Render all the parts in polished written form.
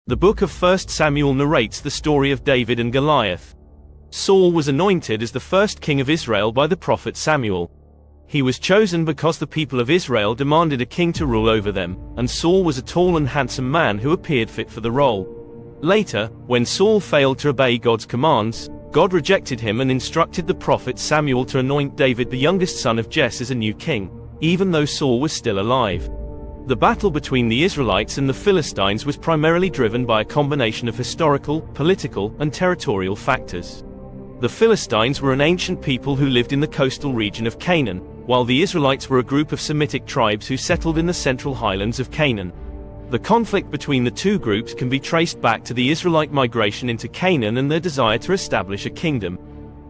The book of 1 Samuel narrates the story of David and Goliath. Saul was anointed as the first king of Israel by the prophet Samuel. He was chosen because the people of Israel demanded a king to rule over them, and Saul was a tall and handsome man who appeared fit for the role. Later, when Saul failed to obey God's commands, God rejected him and instructed the prophet Samuel to anoint David, the youngest son of Jesse, as a new king, even though Saul was still alive. The battle between the Israelites and the Philistines was primarily driven by a combination of historical, political, and territorial factors. The Philistines were an ancient people who lived in the coastal region of Canaan, while the Israelites were a group of Semitic tribes who settled in the central highlands of Canaan. The conflict between the two groups can be traced back to the Israelite migration into Canaan and their desire to establish a kingdom.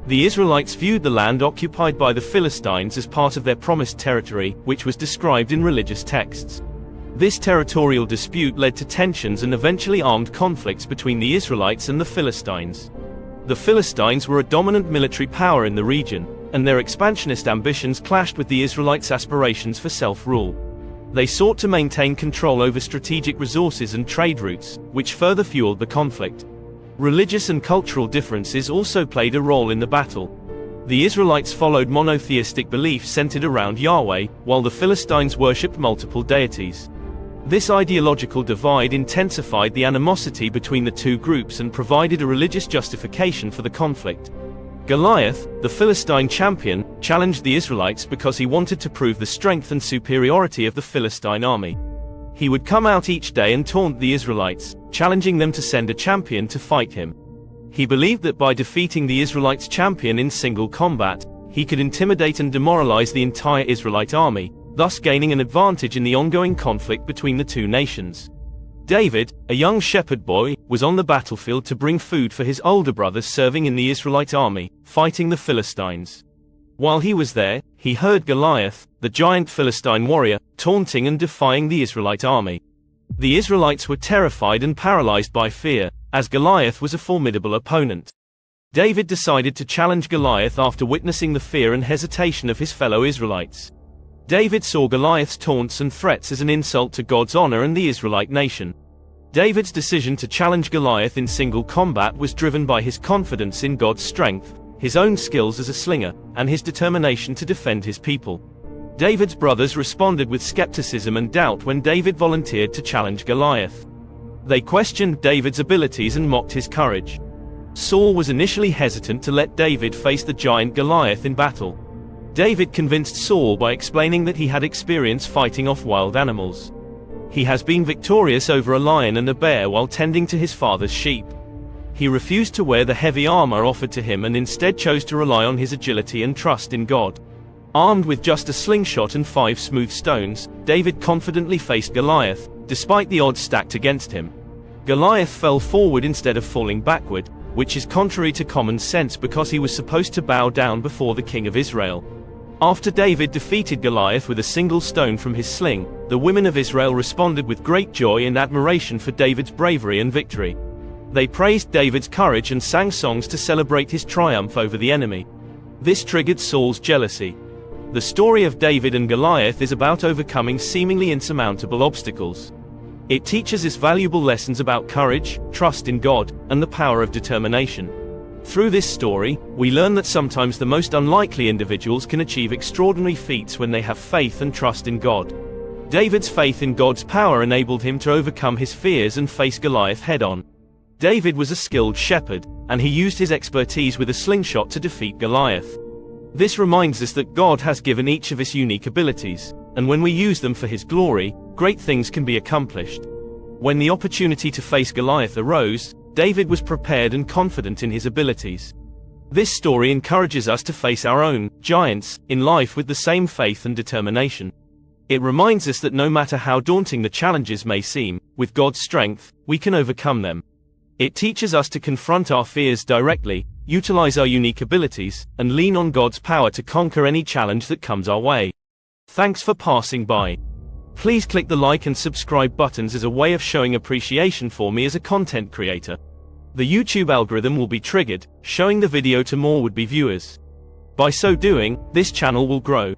The Israelites viewed the land occupied by the Philistines as part of their promised territory, which was described in religious texts. This territorial dispute led to tensions and eventually armed conflicts between the Israelites and the Philistines. The Philistines were a dominant military power in the region, and their expansionist ambitions clashed with the Israelites' aspirations for self-rule. They sought to maintain control over strategic resources and trade routes, which further fueled the conflict. Religious and cultural differences also played a role in the battle. The Israelites followed monotheistic beliefs centered around Yahweh, while the Philistines worshipped multiple deities. This ideological divide intensified the animosity between the two groups and provided a religious justification for the conflict. Goliath, the Philistine champion, challenged the Israelites because he wanted to prove the strength and superiority of the Philistine army. He would come out each day and taunt the Israelites, challenging them to send a champion to fight him. He believed that by defeating the Israelites' champion in single combat, he could intimidate and demoralize the entire Israelite army, thus gaining an advantage in the ongoing conflict between the two nations. David, a young shepherd boy, was on the battlefield to bring food for his older brothers serving in the Israelite army, fighting the Philistines. While he was there, he heard Goliath, the giant Philistine warrior, taunting and defying the Israelite army. The Israelites were terrified and paralyzed by fear, as Goliath was a formidable opponent. David decided to challenge Goliath after witnessing the fear and hesitation of his fellow Israelites. David saw Goliath's taunts and threats as an insult to God's honor and the Israelite nation. David's decision to challenge Goliath in single combat was driven by his confidence in God's strength, his own skills as a slinger, and his determination to defend his people. David's brothers responded with skepticism and doubt when David volunteered to challenge Goliath. They questioned David's abilities and mocked his courage. Saul was initially hesitant to let David face the giant Goliath in battle. David convinced Saul by explaining that he had experience fighting off wild animals. He has been victorious over a lion and a bear while tending to his father's sheep. He refused to wear the heavy armor offered to him and instead chose to rely on his agility and trust in God. Armed with just a slingshot and 5 smooth stones, David confidently faced Goliath, despite the odds stacked against him. Goliath fell forward instead of falling backward, which is contrary to common sense because he was supposed to bow down before the king of Israel. After David defeated Goliath with a single stone from his sling, the women of Israel responded with great joy and admiration for David's bravery and victory. They praised David's courage and sang songs to celebrate his triumph over the enemy. This triggered Saul's jealousy. The story of David and Goliath is about overcoming seemingly insurmountable obstacles. It teaches us valuable lessons about courage, trust in God, and the power of determination. Through this story, we learn that sometimes the most unlikely individuals can achieve extraordinary feats when they have faith and trust in God. David's faith in God's power enabled him to overcome his fears and face Goliath head-on. David was a skilled shepherd, and he used his expertise with a slingshot to defeat Goliath. This reminds us that God has given each of us unique abilities, and when we use them for His glory, great things can be accomplished. When the opportunity to face Goliath arose, David was prepared and confident in his abilities. This story encourages us to face our own giants in life with the same faith and determination. It reminds us that no matter how daunting the challenges may seem, with God's strength, we can overcome them. It teaches us to confront our fears directly, utilize our unique abilities, and lean on God's power to conquer any challenge that comes our way. Thanks for passing by. Please click the like and subscribe buttons as a way of showing appreciation for me as a content creator. The YouTube algorithm will be triggered, showing the video to more would-be viewers. By so doing, this channel will grow.